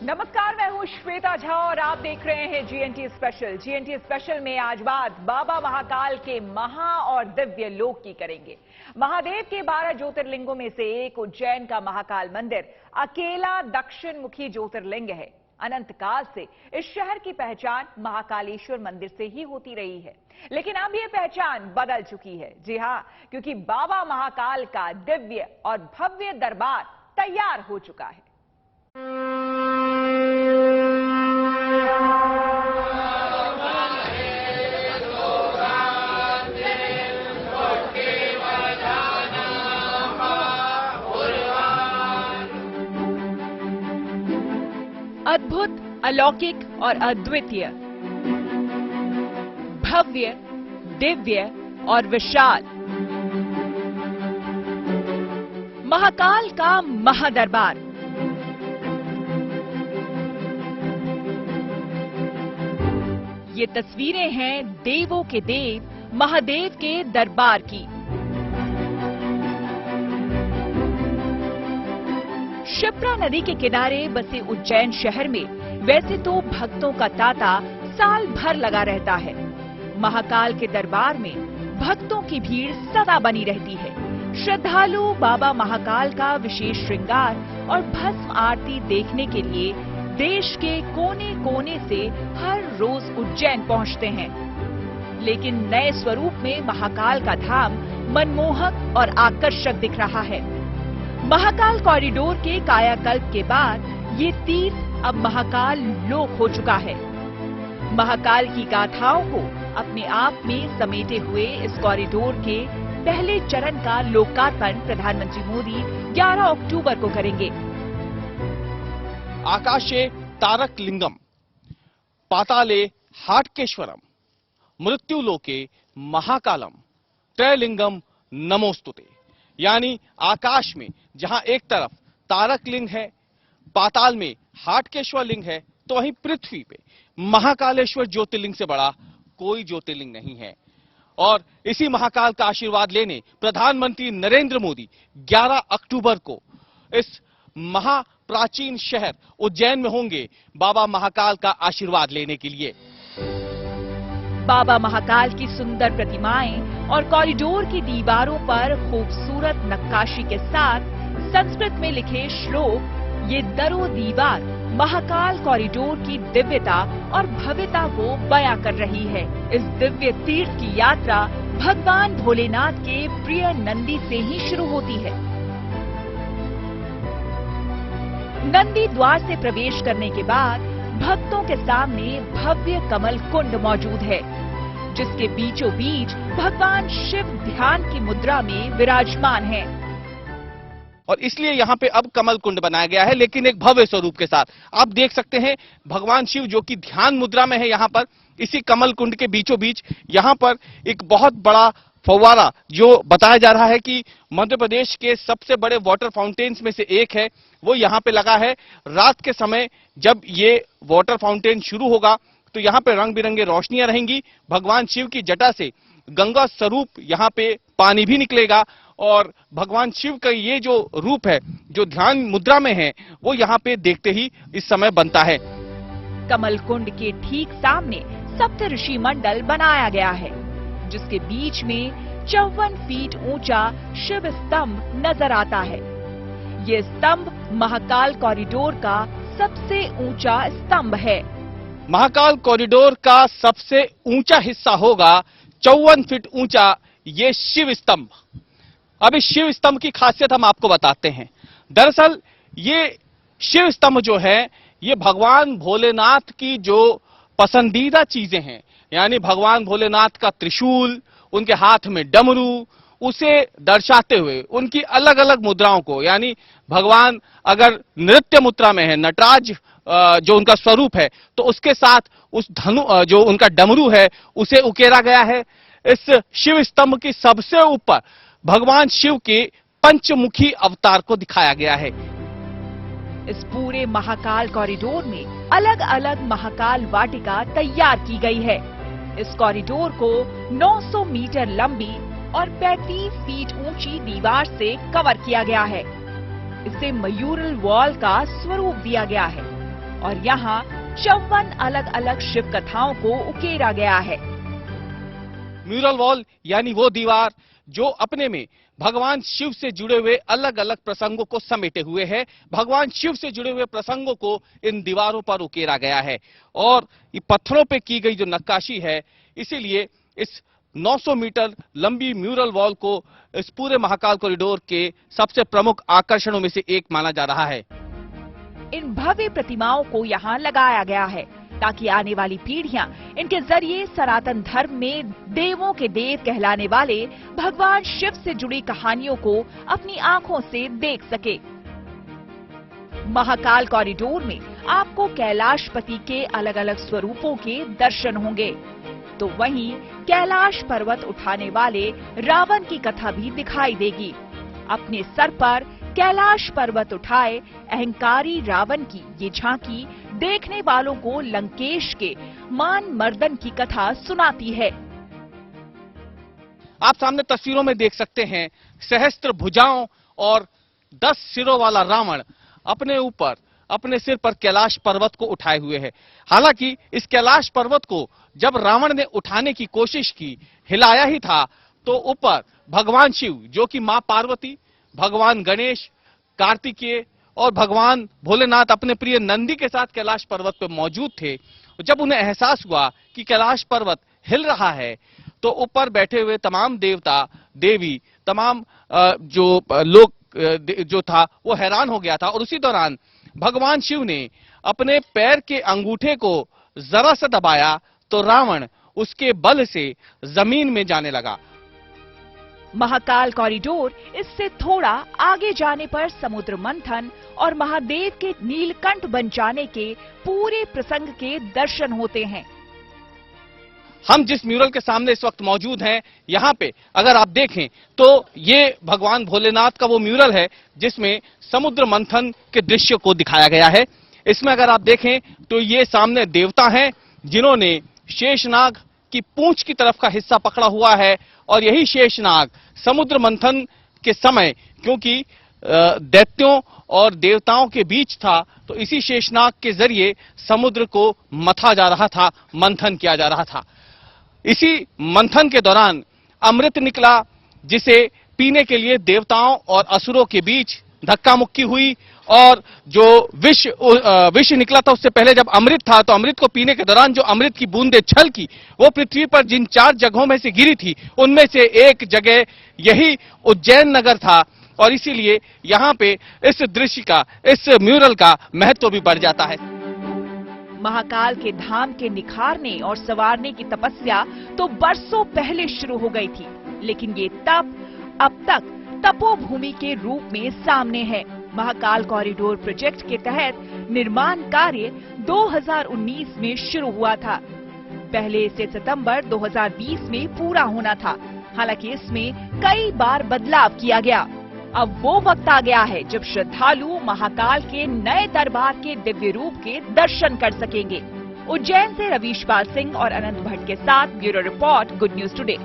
नमस्कार, मैं हूं श्वेता झा और आप देख रहे हैं जीएनटी स्पेशल। जीएनटी स्पेशल में आज बात बाबा महाकाल के महा और दिव्य लोक की करेंगे। महादेव के 12 ज्योतिर्लिंगों में से एक उज्जैन का महाकाल मंदिर अकेला दक्षिण मुखी ज्योतिर्लिंग है। अनंत काल से इस शहर की पहचान महाकालेश्वर मंदिर से ही होती रही है, लेकिन अब यह पहचान बदल चुकी है। जी हां, क्योंकि बाबा महाकाल का दिव्य और भव्य दरबार तैयार हो चुका है। अद्भुत, अलौकिक और अद्वितीय, भव्य, दिव्य और विशाल महाकाल का महादरबार। ये तस्वीरें हैं देवों के देव महादेव के दरबार की। शिप्रा नदी के किनारे बसे उज्जैन शहर में वैसे तो भक्तों का तांता साल भर लगा रहता है। महाकाल के दरबार में भक्तों की भीड़ सदा बनी रहती है। श्रद्धालु बाबा महाकाल का विशेष श्रृंगार और भस्म आरती देखने के लिए देश के कोने कोने से हर रोज उज्जैन पहुंचते हैं। लेकिन नए स्वरूप में महाकाल का धाम मनमोहक और आकर्षक दिख रहा है। महाकाल कॉरिडोर के कायाकल्प के बाद ये तीर्थ अब महाकाल लोक हो चुका है। महाकाल की गाथाओं को अपने आप में समेटे हुए इस कॉरिडोर के पहले चरण का लोकार्पण प्रधानमंत्री मोदी 11 अक्टूबर को करेंगे। आकाशे तारक लिंगम, पाताले हाटकेश्वरम, मृत्युलोके महाकालम, त्रयलिंगम नमोस्तुते। यानी आकाश में जहां एक तरफ तारक लिंग है, पाताल में हाटकेश्वर लिंग है, तो वहीं पृथ्वी पे महाकालेश्वर ज्योतिर्लिंग से बड़ा कोई ज्योतिर्लिंग नहीं है। और इसी महाकाल का आशीर्वाद लेने प्रधानमंत्री नरेंद्र मोदी 11 अक्टूबर को इस महाप्राचीन शहर उज्जैन में होंगे बाबा महाकाल का आशीर्वाद लेने के लिए। बाबा महाकाल की सुंदर प्रतिमाएं और कॉरिडोर की दीवारों पर खूबसूरत नक्काशी के साथ संस्कृत में लिखे श्लोक ये दरो दीवार महाकाल कॉरिडोर की दिव्यता और भव्यता को बयां कर रही है। इस दिव्य तीर्थ की यात्रा भगवान भोलेनाथ के प्रिय नंदी से ही शुरू होती है। नंदी द्वार से प्रवेश करने के बाद भक्तों के सामने भव्य कमल कुंड मौजूद है, जिसके बीचों बीच भगवान शिव ध्यान की मुद्रा में विराजमान हैं। और इसलिए यहाँ पे अब कमल कुंड बनाया गया है, लेकिन एक भव्य स्वरूप के साथ। आप देख सकते हैं भगवान शिव जो कि ध्यान मुद्रा में है। यहाँ पर इसी कमल कुंड के बीचों बीच यहाँ पर एक बहुत बड़ा फव्वारा, जो बताया जा रहा है कि मध्य प्रदेश के सबसे बड़े वाटर फाउंटेन्स में से एक है, वो यहाँ पे लगा है। रात के समय जब ये वाटर फाउंटेन शुरू होगा तो यहाँ पे रंग बिरंगे रोशनियां रहेंगी। भगवान शिव की जटा से गंगा स्वरूप यहाँ पे पानी भी निकलेगा और भगवान शिव का ये जो रूप है, जो ध्यान मुद्रा में है, वो यहाँ पे देखते ही इस समय बनता है। कमल कुंड के ठीक सामने सप्त ऋषि मंडल बनाया गया है, जिसके बीच में 54 फीट ऊंचा शिव स्तंभ नजर आता है। ये स्तंभ महाकाल कॉरिडोर का सबसे ऊंचा स्तंभ है। महाकाल कॉरिडोर का सबसे ऊंचा हिस्सा होगा 54 फीट ऊंचा ये शिव स्तंभ। अब इस शिव स्तंभ की खासियत हम आपको बताते हैं। दरअसल ये शिव स्तंभ जो है, ये भगवान भोलेनाथ की जो पसंदीदा चीजें हैं, यानी भगवान भोलेनाथ का त्रिशूल, उनके हाथ में डमरू, उसे दर्शाते हुए उनकी अलग अलग मुद्राओं को, यानी भगवान अगर नृत्य मुद्रा में है, नटराज जो उनका स्वरूप है, तो उसके साथ उस धनु जो उनका डमरू है उसे उकेरा गया है। इस शिव स्तंभ की सबसे ऊपर भगवान शिव के पंचमुखी अवतार को दिखाया गया है। इस पूरे महाकाल कॉरिडोर में अलग अलग महाकाल वाटिका तैयार की गई है। इस कॉरिडोर को 900 मीटर लंबी और 35 फीट ऊंची दीवार से कवर किया गया है। इसे मयूरल वॉल का स्वरूप दिया गया है और यहाँ 54 अलग अलग शिव कथाओं को उकेरा गया है। म्यूरल वॉल यानी वो दीवार जो अपने में भगवान शिव से जुड़े हुए अलग अलग प्रसंगों को समेटे हुए है। भगवान शिव से जुड़े हुए प्रसंगों को इन दीवारों पर उकेरा गया है और ये पत्थरों पे की गई जो नक्काशी है, इसीलिए इस 900 मीटर लंबी म्यूरल वॉल को इस पूरे महाकाल कॉरिडोर के सबसे प्रमुख आकर्षणों में से एक माना जा रहा है। इन भव्य प्रतिमाओं को यहाँ लगाया गया है ताकि आने वाली पीढ़ियां इनके जरिए सनातन धर्म में देवों के देव कहलाने वाले भगवान शिव से जुड़ी कहानियों को अपनी आंखों से देख सके। महाकाल कॉरिडोर में आपको कैलाशपति के अलग अलग स्वरूपों के दर्शन होंगे, तो वहीं कैलाश पर्वत उठाने वाले रावण की कथा भी दिखाई देगी। अपने सर पर कैलाश पर्वत उठाए अहंकारी रावण की ये झांकी देखने वालों को लंकेश के मान मर्दन की कथा सुनाती है। आप सामने तस्वीरों में देख सकते हैं सहस्त्र भुजाओं और 10 सिरों वाला रावण अपने सिर पर कैलाश पर्वत को उठाए हुए है। हालांकि इस कैलाश पर्वत को जब रावण ने उठाने की कोशिश की, हिलाया ही था, तो ऊपर भगवान शिव जो कि मां पार्वती, भगवान गणेश, कार्तिकेय और भगवान भोलेनाथ अपने प्रिय नंदी के साथ कैलाश पर्वत पर मौजूद थे। जब उन्हें एहसास हुआ कि कैलाश पर्वत हिल रहा है, तो ऊपर बैठे हुए तमाम देवता देवी, तमाम जो लोग जो था वो हैरान हो गया था। और उसी दौरान भगवान शिव ने अपने पैर के अंगूठे को जरा सा दबाया तो रावण उसके बल से जमीन में जाने लगा। महाकाल कॉरिडोर इससे थोड़ा आगे जाने पर समुद्र मंथन और महादेव के नीलकंठ बन जाने के पूरे प्रसंग के दर्शन होते हैं। हम जिस म्यूरल के सामने इस वक्त मौजूद हैं, यहाँ पे अगर आप देखें तो ये भगवान भोलेनाथ का वो म्यूरल है जिसमें समुद्र मंथन के दृश्य को दिखाया गया है। इसमें अगर आप देखें तो ये सामने देवता हैं जिन्होंने शेषनाग की पूंछ की तरफ का हिस्सा पकड़ा हुआ है और यही शेषनाग समुद्र मंथन के समय, क्योंकि दैत्यों और देवताओं के बीच था, तो इसी शेषनाग के जरिए समुद्र को मथा जा रहा था, मंथन किया जा रहा था। इसी मंथन के दौरान अमृत निकला जिसे पीने के लिए देवताओं और असुरों के बीच धक्का मुक्की हुई और जो विष निकला था उससे पहले जब अमृत था, तो अमृत को पीने के दौरान जो अमृत की बूंदें छलकी वो पृथ्वी पर जिन 4 जगहों में से गिरी थी उनमें से एक जगह यही उज्जैन नगर था और इसीलिए यहाँ पे इस दृश्य का, इस म्यूरल का महत्व भी बढ़ जाता है। महाकाल के धाम के निखारने और संवारने की तपस्या तो बरसों पहले शुरू हो गई थी, लेकिन ये तप अब तक तपोभूमि के रूप में सामने है। महाकाल कॉरिडोर प्रोजेक्ट के तहत निर्माण कार्य 2019 में शुरू हुआ था। पहले इसे सितंबर 2020 में पूरा होना था। हालांकि इसमें कई बार बदलाव किया गया। अब वो वक्त आ गया है जब श्रद्धालु महाकाल के नए दरबार के दिव्य रूप के दर्शन कर सकेंगे। उज्जैन से रवीश पाल सिंह और अनंत भट्ट के साथ bureau report, good news today.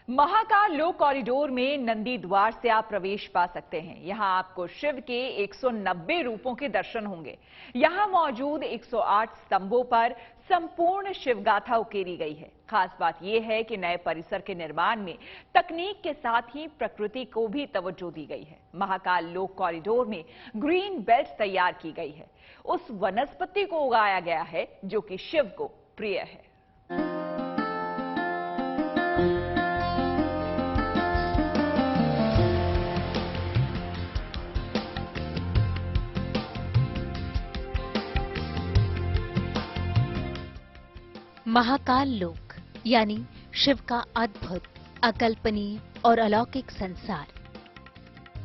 Mahakal लोक कॉरिडोर में नंदी द्वार से आप प्रवेश पा सकते हैं। यहां आपको शिव के 190 रूपों के दर्शन होंगे। यहां मौजूद 108 स्तंभों पर संपूर्ण शिव गाथा उकेरी गई है। खास बात यह है कि नए परिसर के निर्माण में तकनीक के साथ ही प्रकृति को भी तवज्जो दी गई है। महाकाल लोक कॉरिडोर में ग्रीन बेल्ट तैयार की गई है। उस वनस्पति को उगाया गया है जो कि शिव को प्रिय है। महाकाल लोक यानी शिव का अद्भुत, अकल्पनीय और अलौकिक संसार।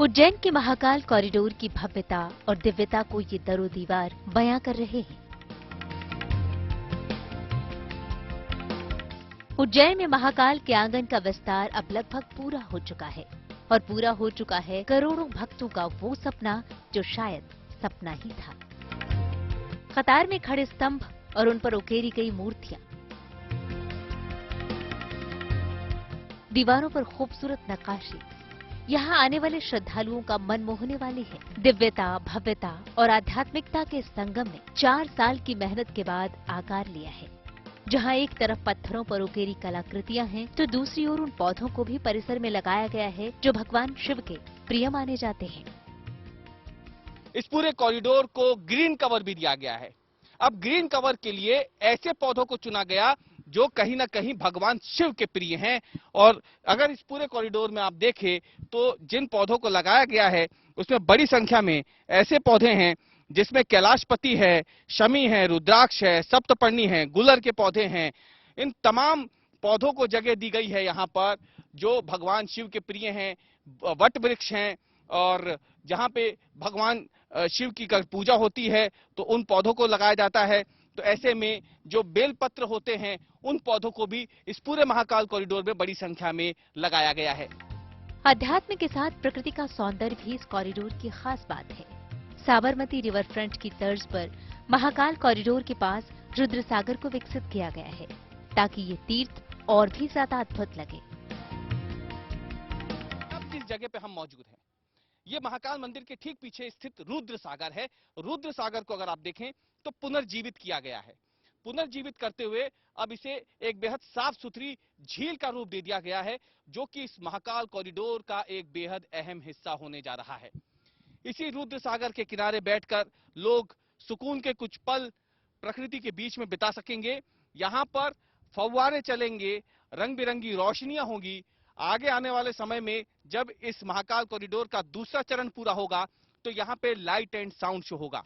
उज्जैन के महाकाल कॉरिडोर की भव्यता और दिव्यता को ये दरो दीवार बयां कर रहे हैं। उज्जैन में महाकाल के आंगन का विस्तार अब लगभग पूरा हो चुका है और पूरा हो चुका है करोड़ों भक्तों का वो सपना जो शायद सपना ही था। कतार में खड़े स्तंभ और उन पर उकेरी गई मूर्तियां, दीवारों पर खूबसूरत नक्काशी, यहाँ आने वाले श्रद्धालुओं का मन मोहने वाली है। दिव्यता, भव्यता और आध्यात्मिकता के संगम ने 4 साल की मेहनत के बाद आकार लिया है। जहाँ एक तरफ पत्थरों पर उकेरी कलाकृतियाँ हैं, तो दूसरी ओर उन पौधों को भी परिसर में लगाया गया है जो भगवान शिव के प्रिय माने जाते हैं। इस पूरे कॉरिडोर को ग्रीन कवर भी दिया गया है। अब ग्रीन कवर के लिए ऐसे पौधों को चुना गया जो कहीं ना कहीं भगवान शिव के प्रिय हैं। और अगर इस पूरे कॉरिडोर में आप देखें तो जिन पौधों को लगाया गया है उसमें बड़ी संख्या में ऐसे पौधे हैं जिसमें कैलाशपति है, शमी है, रुद्राक्ष है, सप्तपर्णी है, गुलर के पौधे हैं। इन तमाम पौधों को जगह दी गई है यहाँ पर जो भगवान शिव के प्रिय हैं। वट वृक्ष हैं और जहाँ पे भगवान शिव की पूजा होती है तो उन पौधों को लगाया जाता है। तो ऐसे में जो बेलपत्र होते हैं उन पौधों को भी इस पूरे महाकाल कॉरिडोर में बड़ी संख्या में लगाया गया है। अध्यात्म के साथ प्रकृति का सौंदर्य भी इस कॉरिडोर की खास बात है। साबरमती रिवर फ्रंट की तर्ज पर महाकाल कॉरिडोर के पास रुद्र सागर को विकसित किया गया है ताकि ये तीर्थ और भी ज्यादा अद्भुत लगे। अब जिस जगह पे हम मौजूद हैं ये महाकाल मंदिर के ठीक पीछे स्थित रुद्र सागर है। रुद्र सागर को अगर आप देखें तो पुनर्जीवित किया गया है। पुनर्जीवित करते हुए अब इसे एक बेहद साफ सुथरी झील का रूप दे दिया गया है जो कि इस महाकाल कॉरिडोर का एक बेहद अहम हिस्सा होने जा रहा है। इसी रुद्र सागर के किनारे बैठकर लोग सुकून के कुछ पल प्रकृति के बीच में बिता सकेंगे। यहाँ पर फव्वारे चलेंगे, रंग बिरंगी रोशनियां होंगी। आगे आने वाले समय में जब इस महाकाल कॉरिडोर का दूसरा चरण पूरा होगा तो यहाँ पे लाइट एंड साउंड शो होगा।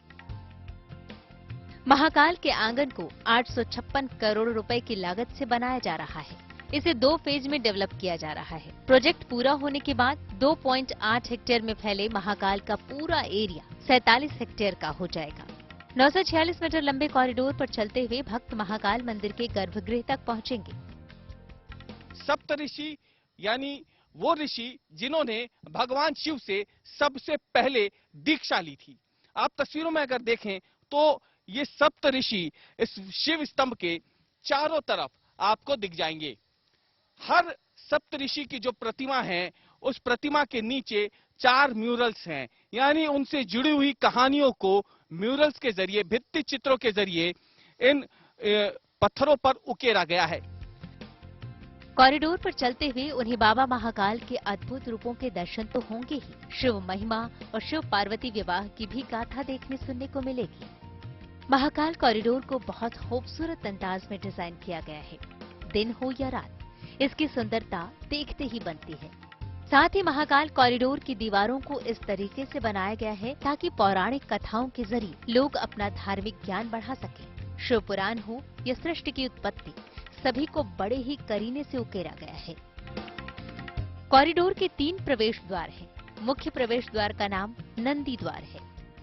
महाकाल के आंगन को 856 करोड़ रुपए की लागत से बनाया जा रहा है। इसे 2 फेज में डेवलप किया जा रहा है। प्रोजेक्ट पूरा होने के बाद 2.8 हेक्टेयर में फैले महाकाल का पूरा एरिया 47 हेक्टेयर का हो जाएगा। 946 मीटर लंबे कॉरिडोर पर चलते हुए भक्त महाकाल मंदिर के गर्भगृह तक पहुंचेंगे। सप्तऋषि यानी वो ऋषि जिन्होंने भगवान शिव से सबसे पहले दीक्षा ली थी। आप तस्वीरों में अगर देखें तो ये सप्तऋषि इस शिव स्तंभ के चारों तरफ आपको दिख जाएंगे। हर सप्तऋषि की जो प्रतिमा है उस प्रतिमा के नीचे 4 म्यूरल्स हैं, यानी उनसे जुड़ी हुई कहानियों को म्यूरल्स के जरिए, भित्ति चित्रों के जरिए इन पत्थरों पर उकेरा गया है। कॉरिडोर पर चलते हुए उन्हें बाबा महाकाल के अद्भुत रूपों के दर्शन तो होंगे ही, शिव महिमा और शिव पार्वती विवाह की भी गाथा देखने सुनने को मिलेगी। महाकाल कॉरिडोर को बहुत खूबसूरत अंदाज में डिजाइन किया गया है। दिन हो या रात, इसकी सुंदरता देखते ही बनती है। साथ ही महाकाल कॉरिडोर की दीवारों को इस तरीके से बनाया गया है ताकि पौराणिक कथाओं के जरिए लोग अपना धार्मिक ज्ञान बढ़ा सकें। शिव पुराण हो या सृष्टि की उत्पत्ति, सभी को बड़े ही करीने से उकेरा गया है। कॉरिडोर के 3 प्रवेश द्वार हैं। मुख्य प्रवेश द्वार का नाम नंदी द्वार है।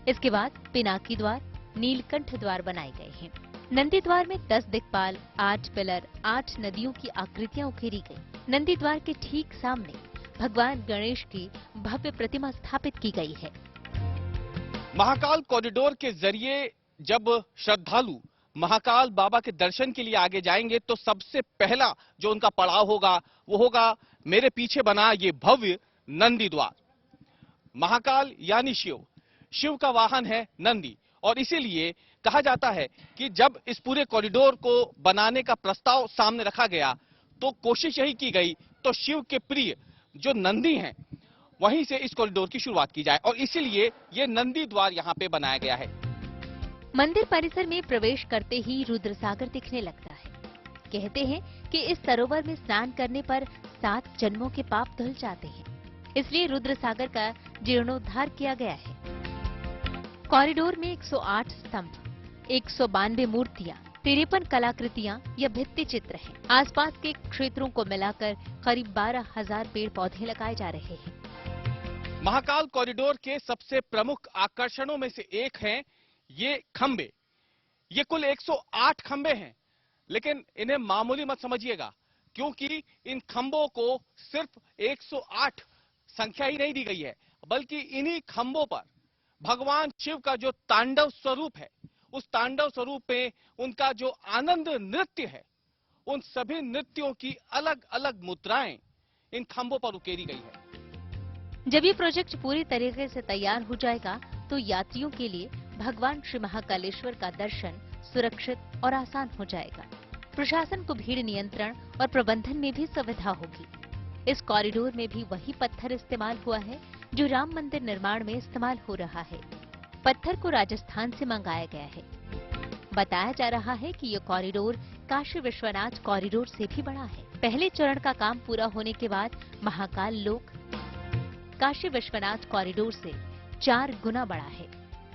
इसके बाद पिनाकी द्वार, नीलकंठ द्वार बनाए गए हैं। नंदी द्वार में 10 दिक्पाल, 8 पिलर, 8 नदियों की आकृतियां उकेरी गई। नंदी द्वार के ठीक सामने भगवान गणेश की भव्य प्रतिमा स्थापित की गई है। महाकाल कॉरिडोर के जरिए जब श्रद्धालु महाकाल बाबा के दर्शन के लिए आगे जाएंगे तो सबसे पहला जो उनका पड़ाव होगा वो होगा मेरे पीछे बना ये भव्य नंदी द्वार। महाकाल यानी शिव, शिव का वाहन है नंदी और इसीलिए कहा जाता है कि जब इस पूरे कॉरिडोर को बनाने का प्रस्ताव सामने रखा गया तो कोशिश यही की गई तो शिव के प्रिय जो नंदी हैं वहीं से इस कॉरिडोर की शुरुआत की जाए और इसीलिए ये नंदी द्वार यहाँ पे बनाया गया है। मंदिर परिसर में प्रवेश करते ही रुद्र सागर दिखने लगता है। कहते हैं कि इस सरोवर में स्नान करने पर 7 जन्मों के पाप धुल जाते हैं, इसलिए रुद्र सागर का जीर्णोद्धार किया गया है। कॉरिडोर में 108 स्तंभ, 192 मूर्तियां, 53 कलाकृतियां या भित्ति चित्र हैं। आसपास के क्षेत्रों को मिलाकर करीब 12,000 पेड़ पौधे लगाए जा रहे हैं। महाकाल कॉरिडोर के सबसे प्रमुख आकर्षणों में से एक है ये खंबे। ये कुल 108 खंबे हैं, लेकिन इन्हें मामूली मत समझिएगा क्योंकि इन खंबों को सिर्फ 108 संख्या ही नहीं दी गई है, बल्कि इन्हीं खंबों पर भगवान शिव का जो तांडव स्वरूप है, उस तांडव स्वरूप में उनका जो आनंद नृत्य है, उन सभी नृत्यों की अलग अलग मुद्राएं इन खंबों पर उकेरी गई है। जब ये प्रोजेक्ट पूरी तरीके से तैयार हो जाएगा तो यात्रियों के लिए भगवान श्री महाकालेश्वर का दर्शन सुरक्षित और आसान हो जाएगा। प्रशासन को भीड़ नियंत्रण और प्रबंधन में भी सुविधा होगी। इस कॉरिडोर में भी वही पत्थर इस्तेमाल हुआ है जो राम मंदिर निर्माण में इस्तेमाल हो रहा है। पत्थर को राजस्थान से मंगाया गया है। बताया जा रहा है कि ये कॉरिडोर काशी विश्वनाथ कॉरिडोर से भी बड़ा है। पहले चरण का काम पूरा होने के बाद महाकाल लोक काशी विश्वनाथ कॉरिडोर से 4 गुना बड़ा है।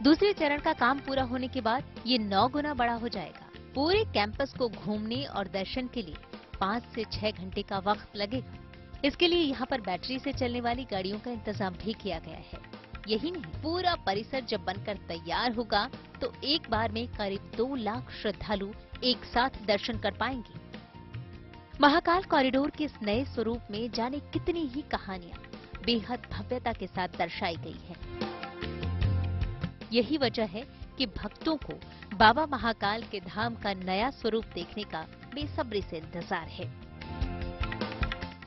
दूसरे चरण का काम पूरा होने के बाद ये 9 गुना बड़ा हो जाएगा। पूरे कैंपस को घूमने और दर्शन के लिए 5 से 6 घंटे का वक्त लगेगा। इसके लिए यहाँ पर बैटरी से चलने वाली गाड़ियों का इंतजाम भी किया गया है। यही नहीं, पूरा परिसर जब बनकर तैयार होगा तो एक बार में करीब 2 लाख श्रद्धालु एक साथ दर्शन कर पाएंगे। महाकाल कॉरिडोर के इस नए स्वरूप में जाने कितनी ही कहानियां बेहद भव्यता के साथ दर्शाई गई हैं। यही वजह है कि भक्तों को बाबा महाकाल के धाम का नया स्वरूप देखने का बेसब्री से इंतजार है।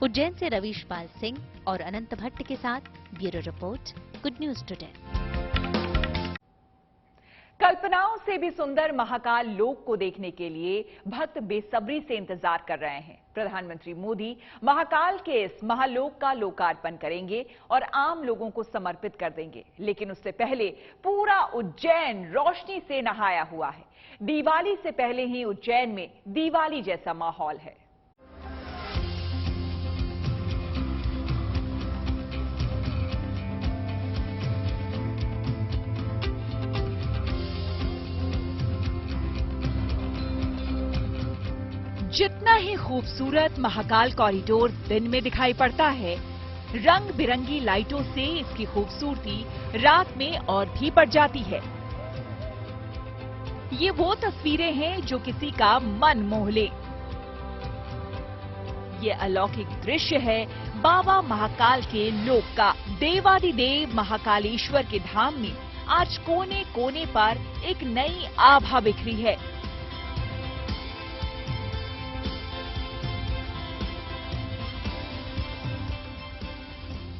उज्जैन से रवीश पाल सिंह और अनंत भट्ट के साथ bureau report, good news today. कल्पनाओं से भी सुंदर महाकाल लोक को देखने के लिए भक्त बेसब्री से इंतजार कर रहे हैं। प्रधानमंत्री मोदी महाकाल के इस महालोक का लोकार्पण करेंगे और आम लोगों को समर्पित कर देंगे। लेकिन उससे पहले पूरा उज्जैन रोशनी से नहाया हुआ है। दिवाली से पहले ही उज्जैन में दिवाली जैसा माहौल है। जितना ही खूबसूरत महाकाल कॉरिडोर दिन में दिखाई पड़ता है, रंग बिरंगी लाइटों से इसकी खूबसूरती रात में और भी बढ़ जाती है। ये वो तस्वीरें हैं जो किसी का मन मोह ले। ये अलौकिक दृश्य है बाबा महाकाल के लोक का। देवादिदेव महाकालेश्वर के धाम में आज कोने कोने पर एक नई आभा बिखरी है।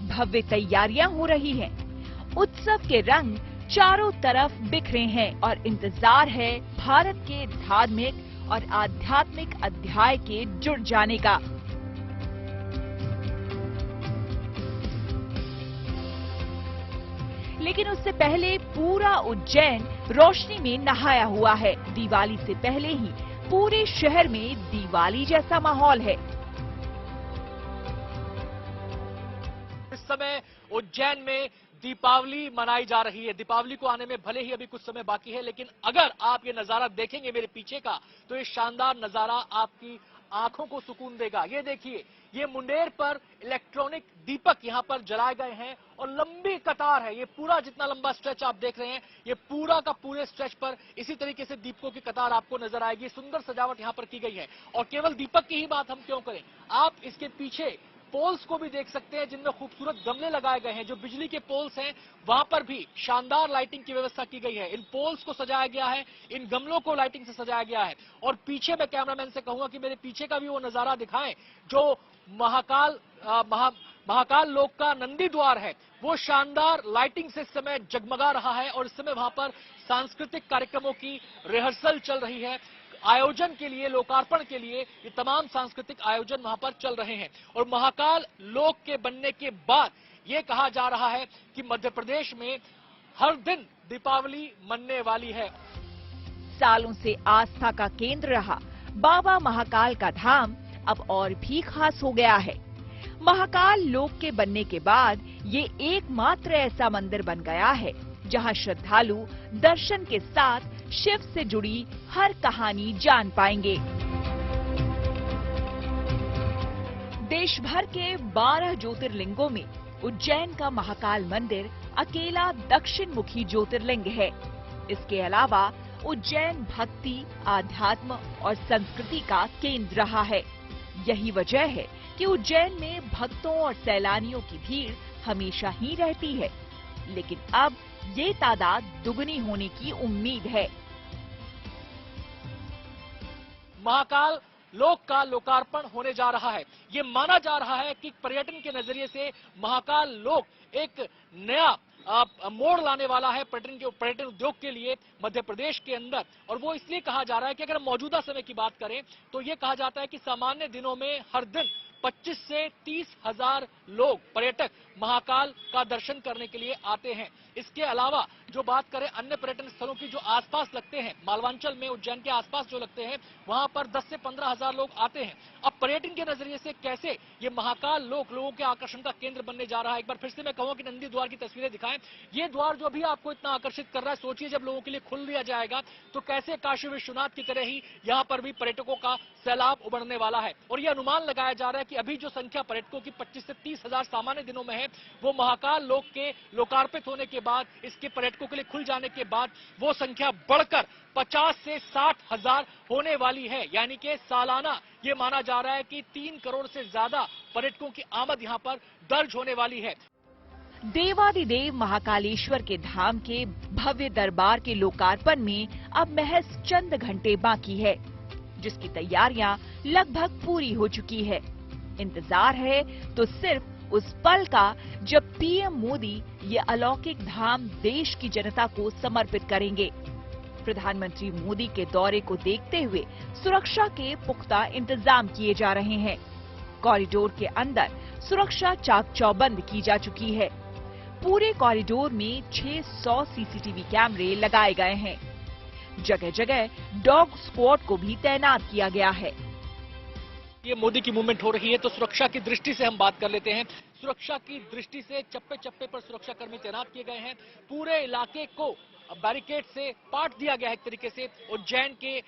भव्य तैयारियां हो रही हैं। उत्सव के रंग चारों तरफ बिखरे हैं और इंतजार है भारत के धार्मिक और आध्यात्मिक अध्याय के जुड़ जाने का। लेकिन उससे पहले पूरा उज्जैन रोशनी में नहाया हुआ है। दिवाली से पहले ही पूरे शहर में दिवाली जैसा माहौल है। इस समय उज्जैन में दीपावली मनाई जा रही है। दीपावली को आने में भले ही अभी कुछ समय बाकी है, लेकिन अगर आप ये नजारा देखेंगे मेरे पीछे का, तो ये शानदार नजारा आपकी आंखों को सुकून देगा। ये देखिए, ये मुंडेर पर इलेक्ट्रॉनिक दीपक यहाँ पर जलाए गए हैं और लंबी कतार है। ये पूरा जितना लंबा स्ट्रेच आप देख रहे हैं, ये पूरा का पूरे स्ट्रेच पर इसी तरीके से दीपकों की कतार आपको नजर आएगी। सुंदर सजावट यहाँ पर की गई है। और केवल दीपक की ही बात हम क्यों करें, आप इसके पीछे पोल्स को भी देख सकते हैं जिनमें खूबसूरत गमले लगाए गए हैं। जो बिजली के पोल्स हैं वहां पर भी शानदार लाइटिंग की व्यवस्था की गई है। इन पोल्स को सजाया गया है, इन गमलों को लाइटिंग से सजाया गया है। और पीछे मैं कैमरामैन से कहूंगा कि मेरे पीछे का भी वो नजारा दिखाएं जो महाकाल लोक का नंदी द्वार है। वो शानदार लाइटिंग से इस समय जगमगा रहा है और इस समय वहां पर सांस्कृतिक कार्यक्रमों की रिहर्सल चल रही है। आयोजन के लिए, लोकार्पण के लिए ये तमाम सांस्कृतिक आयोजन वहां पर चल रहे हैं। और महाकाल लोक के बनने के बाद ये कहा जा रहा है कि मध्य प्रदेश में हर दिन दीपावली मनने वाली है। सालों से आस्था का केंद्र रहा बाबा महाकाल का धाम अब और भी खास हो गया है। महाकाल लोक के बनने के बाद ये एकमात्र ऐसा मंदिर बन गया है जहां श्रद्धालु दर्शन के साथ शिव से जुड़ी हर कहानी जान पाएंगे। देश भर के 12 ज्योतिर्लिंगों में उज्जैन का महाकाल मंदिर अकेला दक्षिण मुखी ज्योतिर्लिंग है। इसके अलावा उज्जैन भक्ति, आध्यात्म और संस्कृति का केंद्र रहा है। यही वजह है कि उज्जैन में भक्तों और सैलानियों की भीड़ हमेशा ही रहती है। लेकिन अब ये तादाद दुगनी होने की उम्मीद है। महाकाल लोक का लोकार्पण होने जा रहा है। ये माना जा रहा है कि पर्यटन के नजरिए से महाकाल लोक एक नया मोड़ लाने वाला है पर्यटन उद्योग के लिए मध्य प्रदेश के अंदर। और वो इसलिए कहा जा रहा है कि अगर मौजूदा समय की बात करें तो ये कहा जाता है कि सामान्य दिनों में हर दिन 25 से 30 हजार लोग पर्यटक महाकाल का दर्शन करने के लिए आते हैं। इसके अलावा जो बात करें अन्य पर्यटन स्थलों की जो आसपास लगते हैं, मालवांचल में उज्जैन के आसपास जो लगते हैं, वहां पर 10 से 15 हजार लोग आते हैं। अब पर्यटन के नजरिए से कैसे ये महाकाल लोगों के आकर्षण का केंद्र बनने जा रहा है। एक बार फिर से मैं कहूं कि नंदी द्वार की तस्वीरें दिखाएं। ये द्वार जो भी आपको इतना आकर्षित कर रहा है, सोचिए जब लोगों के लिए खुल दिया जाएगा तो कैसे काशी विश्वनाथ की तरह ही यहां पर भी पर्यटकों का सैलाब उमड़ने वाला है। और यह अनुमान लगाया जा रहा है कि अभी जो संख्या पर्यटकों की 25 से 30 हजार सामान्य दिनों में है, वो महाकाल लोक के लोकार्पित होने के बाद, इसके पर्यटकों के लिए खुल जाने के बाद वो संख्या बढ़कर 50 से 60 हजार होने वाली है। यानी कि सालाना ये माना जा रहा है कि 3 करोड़ से ज्यादा पर्यटकों की आमद यहां पर दर्ज होने वाली है। देवादिदेव महाकालेश्वर के धाम के भव्य दरबार के लोकार्पण में अब महज चंद घंटे बाकी है, जिसकी तैयारियां लगभग पूरी हो चुकी है। इंतजार है तो सिर्फ उस पल का जब पीएम मोदी ये अलौकिक धाम देश की जनता को समर्पित करेंगे। प्रधानमंत्री मोदी के दौरे को देखते हुए सुरक्षा के पुख्ता इंतजाम किए जा रहे हैं। कॉरिडोर के अंदर सुरक्षा चाक चौबंद की जा चुकी है। पूरे कॉरिडोर में 600 सीसीटीवी कैमरे लगाए गए हैं। जगह जगह डॉग स्क्वाड को भी तैनात किया गया है। ये मोदी की मूवमेंट हो रही है तो सुरक्षा की दृष्टि से हम बात कर लेते हैं। सुरक्षा की दृष्टि से चप्पे चप्पे पर सुरक्षाकर्मी तैनात किए गए हैं। पूरे इलाके को बैरिकेड से पाट दिया गया है। एक तरीके से उज्जैन के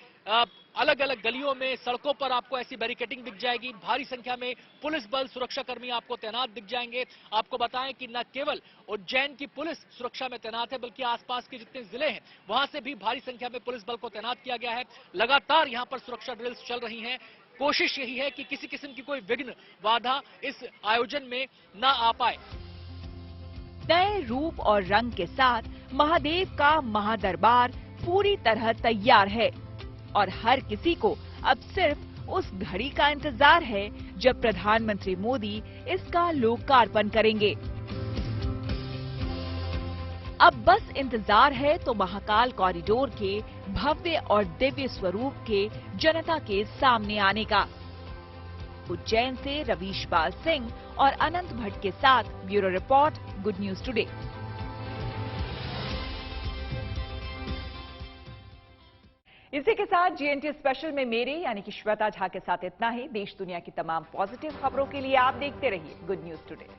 अलग अलग गलियों में, सड़कों पर आपको ऐसी बैरिकेडिंग दिख जाएगी। भारी संख्या में पुलिस बल, सुरक्षाकर्मी आपको तैनात दिख जाएंगे। आपको बताएं कि न केवल उज्जैन की पुलिस सुरक्षा में तैनात है, बल्कि आसपास के जितने जिले हैं वहां से भी भारी संख्या में पुलिस बल को तैनात किया गया है। लगातार यहां पर सुरक्षा ड्रिल्स चल रही हैं। कोशिश यही है कि किसी किस्म की कोई विघ्न, बाधा इस आयोजन में न आ पाए। नए रूप और रंग के साथ महादेव का महादरबार पूरी तरह तैयार है और हर किसी को अब सिर्फ उस घड़ी का इंतजार है जब प्रधानमंत्री मोदी इसका लोकार्पण करेंगे। अब बस इंतजार है तो महाकाल कॉरिडोर के भव्य और दिव्य स्वरूप के जनता के सामने आने का। उज्जैन से रवीश बाल सिंह और अनंत भट्ट के साथ bureau report, good news today. इसी के साथ जीएनटी स्पेशल में मेरे यानी कि श्वेता झा के साथ इतना ही। देश दुनिया की तमाम पॉजिटिव खबरों के लिए आप देखते रहिए गुड न्यूज टुडे।